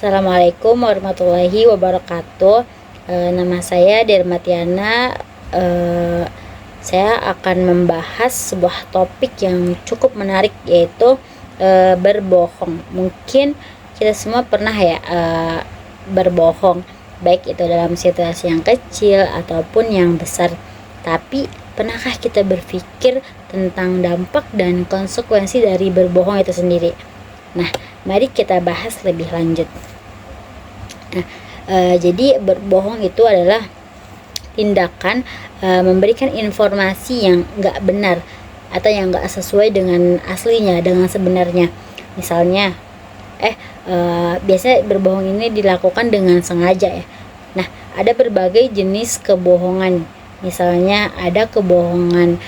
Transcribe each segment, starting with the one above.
Assalamualaikum warahmatullahi wabarakatuh. Nama saya Dermatiana. Saya akan membahas sebuah topik yang cukup menarik, yaitu berbohong. Mungkin kita semua pernah ya berbohong, baik itu dalam situasi yang kecil ataupun yang besar. Tapi pernahkah kita berpikir tentang dampak dan konsekuensi dari berbohong itu sendiri? Nah, mari kita bahas lebih lanjut. Nah, jadi berbohong itu adalah tindakan memberikan informasi yang nggak benar atau yang nggak sesuai dengan aslinya, dengan sebenarnya. Misalnya, biasanya berbohong ini dilakukan dengan sengaja ya. Nah, ada berbagai jenis kebohongan. Misalnya ada kebohongan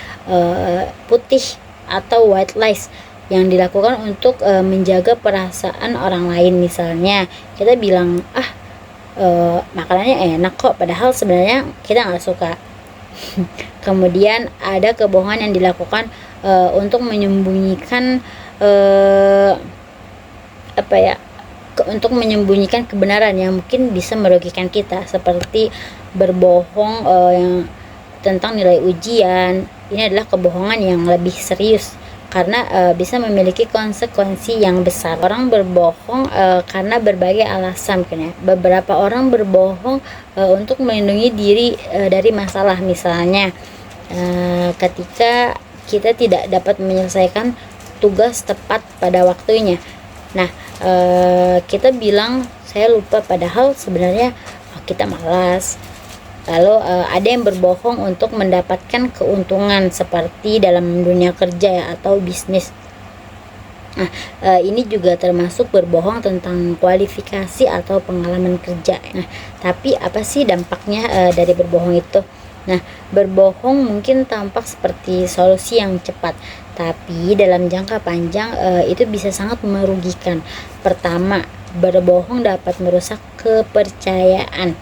putih atau white lies yang dilakukan untuk menjaga perasaan orang lain. Misalnya kita bilang makanannya enak kok, padahal sebenarnya kita nggak suka. Kemudian ada kebohongan yang dilakukan untuk menyembunyikan untuk menyembunyikan kebenaran yang mungkin bisa merugikan kita, seperti berbohong yang tentang nilai ujian. Ini adalah kebohongan yang lebih serius karena bisa memiliki konsekuensi yang besar. Orang berbohong karena berbagai alasan kan ya. Beberapa orang berbohong untuk melindungi diri dari masalah. Misalnya ketika kita tidak dapat menyelesaikan tugas tepat pada waktunya. Nah, kita bilang saya lupa, padahal sebenarnya kita malas. Lalu ada yang berbohong untuk mendapatkan keuntungan, seperti dalam dunia kerja ya, atau bisnis. Nah, ini juga termasuk berbohong tentang kualifikasi atau pengalaman kerja. Nah, tapi apa sih dampaknya dari berbohong itu? Nah, berbohong mungkin tampak seperti solusi yang cepat, tapi dalam jangka panjang itu bisa sangat merugikan. Pertama, berbohong dapat merusak kepercayaan.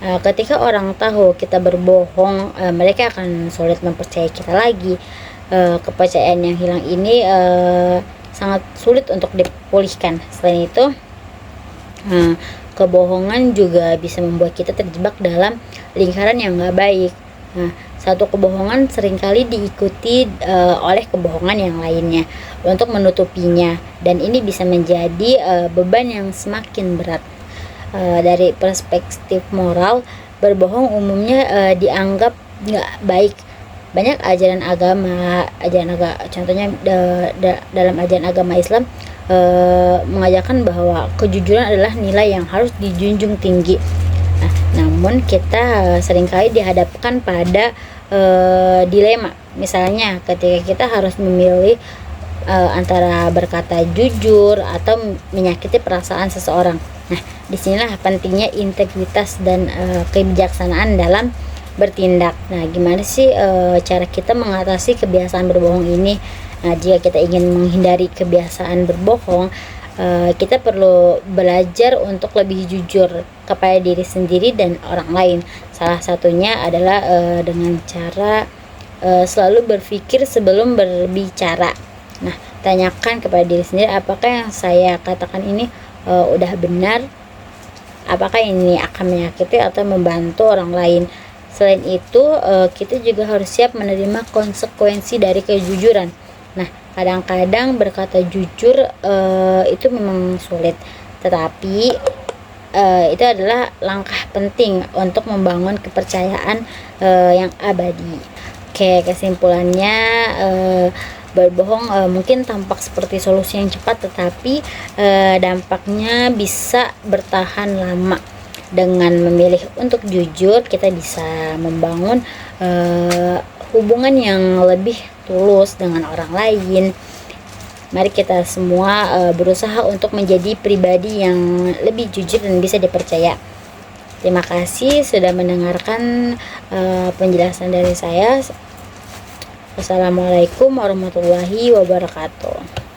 Ketika orang tahu kita berbohong, mereka akan sulit mempercayai kita lagi. Kepercayaan yang hilang ini sangat sulit untuk dipulihkan. Selain itu, kebohongan juga bisa membuat kita terjebak dalam lingkaran yang gak baik. Nah, satu kebohongan seringkali diikuti oleh kebohongan yang lainnya untuk menutupinya, dan ini bisa menjadi beban yang semakin berat. Dari perspektif moral, berbohong umumnya dianggap nggak baik. Banyak ajaran agama, contohnya dalam ajaran agama Islam mengajarkan bahwa kejujuran adalah nilai yang harus dijunjung tinggi. Nah, namun kita seringkali dihadapkan pada dilema. Misalnya ketika kita harus memilih antara berkata jujur atau menyakiti perasaan seseorang. Nah, disinilah pentingnya integritas dan kebijaksanaan dalam bertindak. Nah, gimana sih cara kita mengatasi kebiasaan berbohong ini? Nah, jika kita ingin menghindari kebiasaan berbohong, kita perlu belajar untuk lebih jujur kepada diri sendiri dan orang lain. Salah satunya adalah dengan cara selalu berpikir sebelum berbicara. Nah, tanyakan kepada diri sendiri, apakah yang saya katakan ini udah benar? Apakah ini akan menyakiti atau membantu orang lain? Selain itu, kita juga harus siap menerima konsekuensi dari kejujuran. Nah, kadang-kadang berkata jujur itu memang sulit, tetapi itu adalah langkah penting untuk membangun kepercayaan yang abadi. Oke, kesimpulannya, berbohong mungkin tampak seperti solusi yang cepat, tetapi dampaknya bisa bertahan lama. Dengan memilih untuk jujur, kita bisa membangun hubungan yang lebih tulus dengan orang lain. Mari kita semua berusaha untuk menjadi pribadi yang lebih jujur dan bisa dipercaya. Terima kasih sudah mendengarkan penjelasan dari saya. Wassalamualaikum warahmatullahi wabarakatuh.